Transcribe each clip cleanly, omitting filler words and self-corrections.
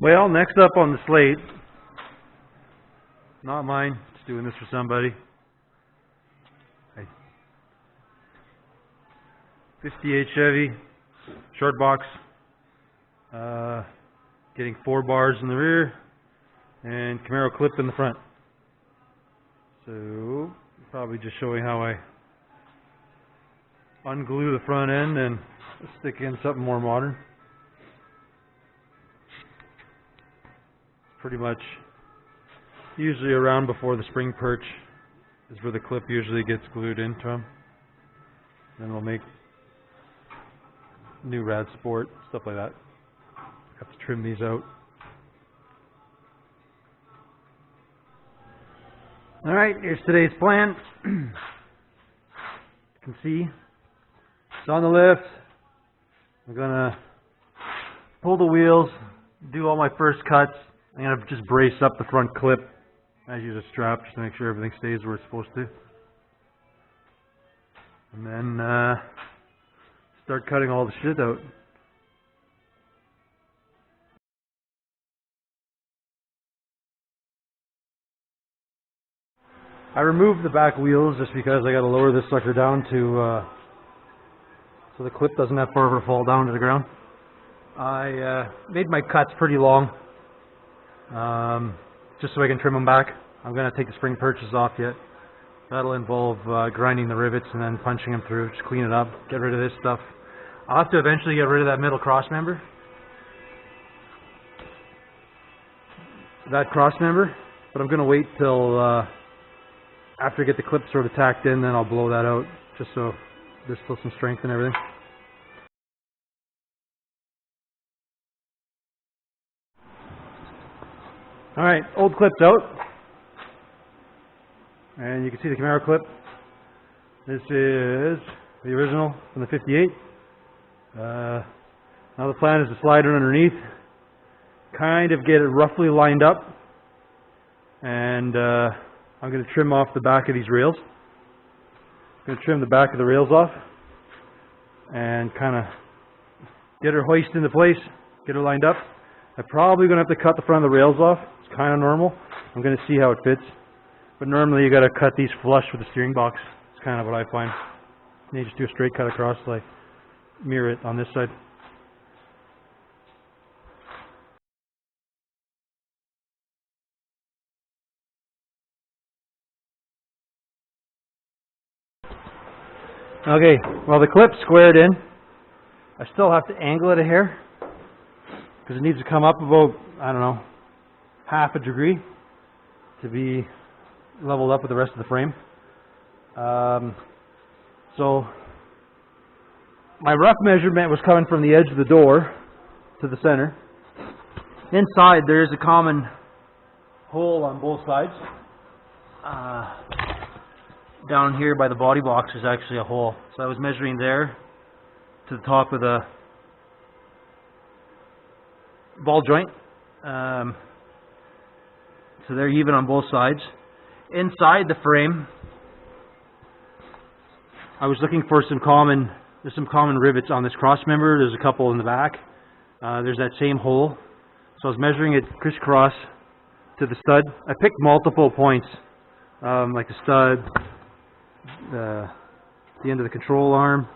Well, next up on the slate, not mine, just doing this for somebody. 58 Chevy, short box, getting 4 bars in the rear, and Camaro clip in the front. So, probably just showing how I unglue the front end and stick in something more modern. Pretty much usually around before the spring perch is where the clip usually gets glued into them. Then we'll make new rad sport, stuff like that. Have to trim these out. Alright, here's today's plan. You can see it's on the lift. I'm gonna pull the wheels, do all my first cuts. I'm going to just brace up the front clip. I use a strap just to make sure everything stays where it's supposed to. And then start cutting all the shit out. I removed the back wheels just because I got to lower this sucker down to so the clip doesn't have far of a fall down to the ground. I made my cuts pretty long. Just so I can trim them back. I'm going to take the spring perches off yet. That'll involve grinding the rivets and then punching them through. Just clean it up, get rid of this stuff. I'll have to eventually get rid of that middle cross member. That cross member, but I'm going to wait till after I get the clip sort of tacked in, then I'll blow that out just so there's still some strength and everything. Alright, old clip's out, and you can see the Camaro clip. This is the original from the 58. Now the plan is to slide it underneath, kind of get it roughly lined up, and I'm going to trim off the back of these rails. I'm going to trim the back of the rails off, and kind of get her hoisted into place, get her lined up. I'm probably going to have to cut the front of the rails off. It's kind of normal. I'm going to see how it fits. But normally you got to cut these flush with the steering box. It's kind of what I find. And you just do a straight cut across, like mirror it on this side. Okay, well the clip's squared in. I still have to angle it a hair because it needs to come up about, I don't know, half a degree to be leveled up with the rest of the frame. So my rough measurement was coming from the edge of the door to the center. Inside there is a common hole on both sides. Down here by the body box is actually a hole. So I was measuring there to the top of the ball joint. So they're even on both sides. Inside the frame, I was looking for there's some common rivets on this cross member. There's a couple in the back. There's that same hole. So I was measuring it crisscross to the stud. I picked multiple points, like the stud, the end of the control arm.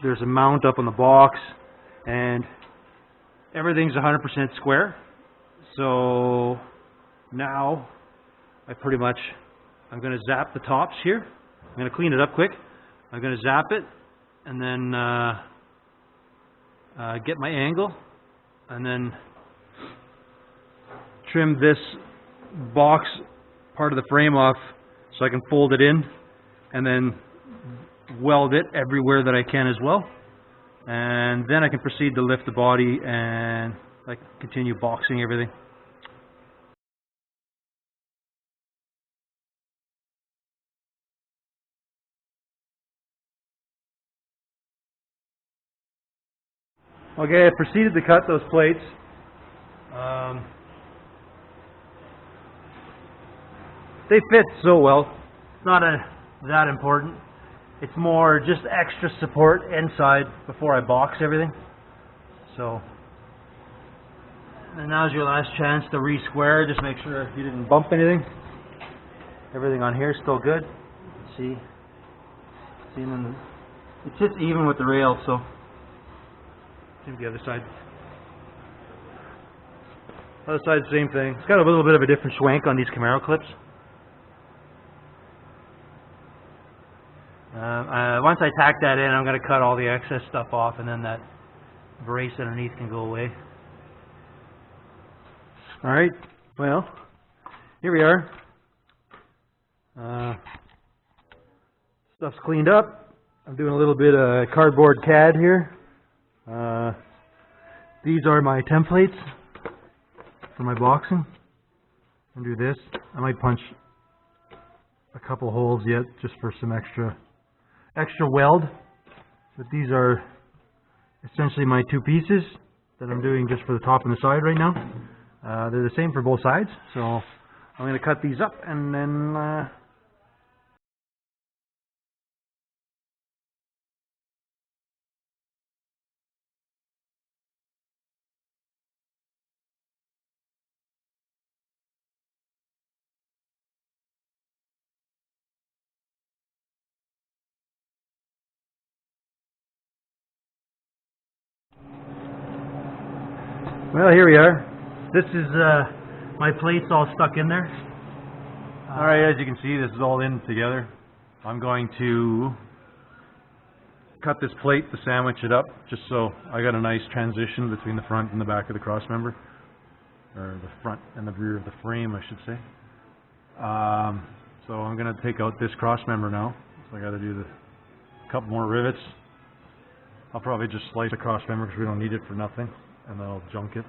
There's a mount up on the box, and everything's 100% square. So now I'm going to zap the tops here. I'm going to clean it up quick. I'm going to zap it and then get my angle and then trim this box part of the frame off so I can fold it in and then weld it everywhere that I can as well. And then I can proceed to lift the body and continue boxing everything. Okay, I proceeded to cut those plates. They fit so well. It's not that important. It's more just extra support inside before I box everything. So And now's your last chance to re-square. Just make sure you didn't bump anything. Everything on here is still good. See, it sits even with the rail, so same the other side. Other side's the same thing. It's got a little bit of a different schwank on these Camaro clips. Once I tack that in, I'm going to cut all the excess stuff off, and then that brace underneath can go away. Alright, well, here we are. Stuff's cleaned up. I'm doing a little bit of cardboard CAD here. These are my templates for my boxing. I'm going to do this. I might punch a couple holes yet just for some extra weld. But these are essentially my two pieces that I'm doing just for the top and the side right now. They're the same for both sides, so I'm going to cut these up and then well, here we are. This is my plates all stuck in there. Alright, as you can see, this is all in together. I'm going to cut this plate to sandwich it up, just so I got a nice transition between the front and the back of the cross member. Or the front and the rear of the frame, I should say. So I'm going to take out this cross member now. So I got to do a couple more rivets. I'll probably just slice the cross member because we don't need it for nothing, and then I'll junk it.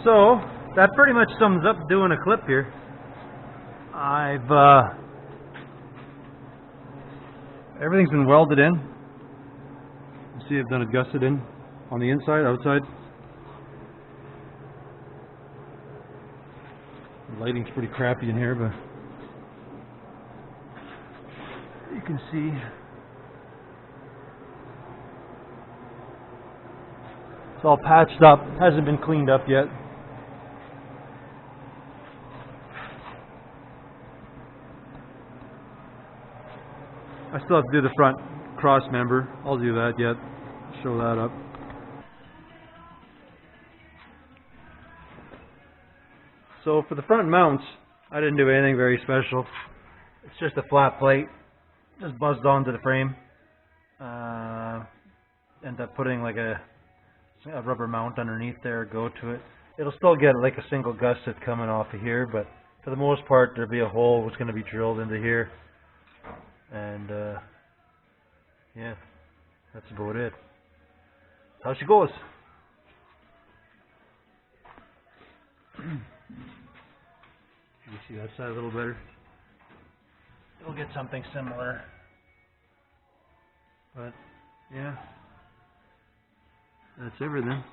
So that pretty much sums up doing a clip here. Everything's been welded in. You see, I've done it gusset in on the inside, outside. The lighting's pretty crappy in here, but you can see. It's all patched up. Hasn't been cleaned up yet. I still have to do the front cross member. I'll do that yet. Show that up. So for the front mounts, I didn't do anything very special. It's just a flat plate. Just buzzed onto the frame. End up putting like a rubber mount underneath there, go to it. It'll still get like a single gusset coming off of here, but for the most part there'll be a hole that's going to be drilled into here. And yeah, that's about it. That's how she goes. You see that side a little better? You'll get something similar. But yeah, that's everything.